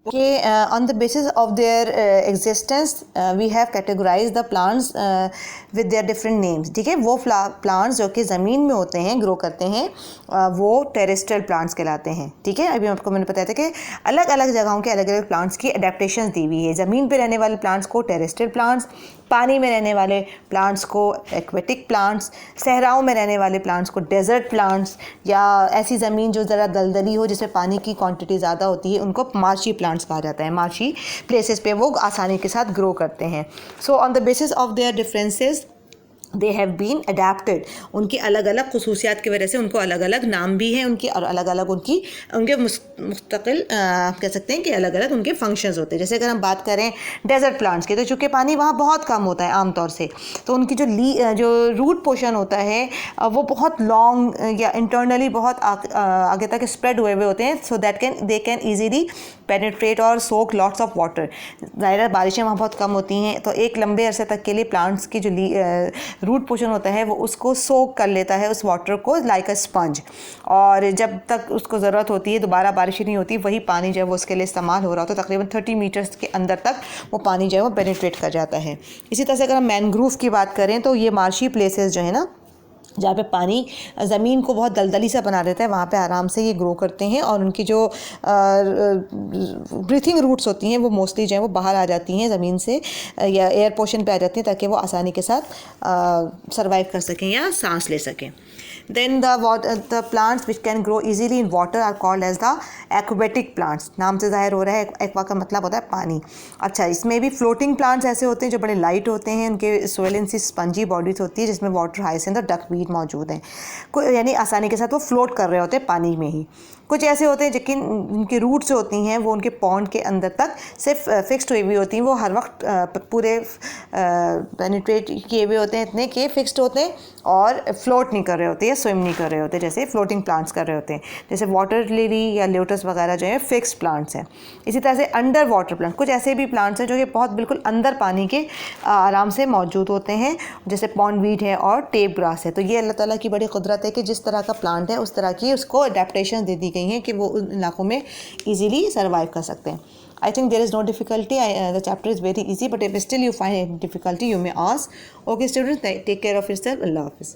Okay, on the basis of their existence, we have categorized the plants with their different names. ठीक है, वो plants जो कि ज़मीन में होते हैं, ग्रो करते हैं, वो टेरेस्ट्रियल प्लांट्स कहलाते हैं. ठीक है, अभी आपको मैंने बताया था कि अलग अलग जगहों के अलग अलग प्लांट्स की अडेप्टेशन दी हुई है. ज़मीन पे रहने वाले प्लांट्स को टेरेस्ट्रियल प्लांट्स, पानी में रहने वाले प्लांट्स को एक्वेटिक प्लांट्स, सहराओं में रहने वाले प्लांट्स को डेजर्ट प्लांट्स, या ऐसी ज़मीन जो ज़रा दलदली हो जिसमें पानी की क्वांटिटी ज़्यादा होती है उनको मार्शी प्लांट्स कहा जाता है. मार्शी प्लेसेस पे वो आसानी के साथ ग्रो करते हैं. So on the basis of their differences they have been adapted. उनकी अलग अलग खसूसियात की वजह से उनको अलग अलग नाम भी हैं उनकी, और अलग अलग उनके मुस्तकिल कह सकते हैं कि अलग अलग उनके फंक्शंस होते हैं. जैसे अगर हम बात करें डेजर्ट प्लांट्स की, तो चूँकि पानी वहाँ बहुत कम होता है आमतौर से, तो उनकी जो रूट पोर्शन होता है वो बहुत लॉन्ग या इंटरनली बहुत आगे तक स्प्रेड हुए हुए होते हैं, so that they can easily penetrate और सोक लॉट्स ऑफ वाटर. ज़ाहिर बारिशें वहाँ बहुत कम होती हैं, तो एक लंबे अरसे तक के लिए प्लांट्स की जो रूट पोर्शन होता है वो उसको सोक कर लेता है उस वाटर को लाइक अ स्पंज, और जब तक उसको ज़रूरत होती है दोबारा बारिश नहीं होती, वही पानी जो है वो उसके लिए इस्तेमाल हो रहा होता है. तकरीबन 30 मीटर्स के अंदर तक वो पानी जो है वो पेनिट्रेट कर जाता है. इसी तरह से अगर हम मैनग्रोव की बात करें तो ये मार्शी प्लेसेस जो है ना, जहाँ पे पानी ज़मीन को बहुत दलदली सा बना देता है, वहाँ पे आराम से ये ग्रो करते हैं, और उनकी जो ब्रीथिंग रूट्स होती हैं वो मोस्टली जो है वो बाहर आ जाती हैं ज़मीन से, या एयर पोर्शन पे आ जाती हैं, ताकि वो आसानी के साथ सरवाइव कर सकें या सांस ले सकें. Then the plants which can grow easily in water are called as the aquatic plants. नाम से ज़ाहिर हो रहा है एक्वा का मतलब होता है पानी. अच्छा, इसमें भी फ्लोटिंग प्लांट्स ऐसे होते हैं जो बड़े लाइट होते हैं, उनके सोइलेंट सी स्पंजी बॉडीज होती है जिसमें वाटर हाइसिंथ और डकवीट मौजूद हैं, यानी आसानी के साथ वो फ्लोट कर रहे होते हैं पानी में ही. कुछ ऐसे होते हैं जिनकी उनकी रूट्स होती हैं वो उनके पॉन्ड के अंदर तक सिर्फ फिक्स्ड हुई हुई होती हैं, वो हर वक्त पूरे पेनिट्रेट किए हुए होते हैं, इतने के फिक्स्ड होते हैं और फ्लोट नहीं कर रहे होते या स्विम नहीं कर रहे होते, जैसे फ्लोटिंग प्लांट्स कर रहे होते हैं. जैसे वाटर लिली या लोटस वगैरह जो है फिक्स्ड प्लांट्स हैं. इसी तरह से अंडर वाटर प्लांट, कुछ ऐसे भी प्लांट्स हैं जो कि बहुत बिल्कुल अंदर पानी के आराम से मौजूद होते हैं, जैसे पॉन्डवीड है और टेप ग्रास है. तो ये अल्लाह ताला की बड़ी कुदरत है कि जिस तरह का प्लांट है उस तरह की उसको अडेप्टेशन दे दी गई हैं कि वो उन इलाकों में ईजीली सर्वाइव कर सकते हैं. I think there is no difficulty. The chapter is very easy, but if still you find any difficulty, you may ask. Okay, students, take care of yourself. Allah Hafiz.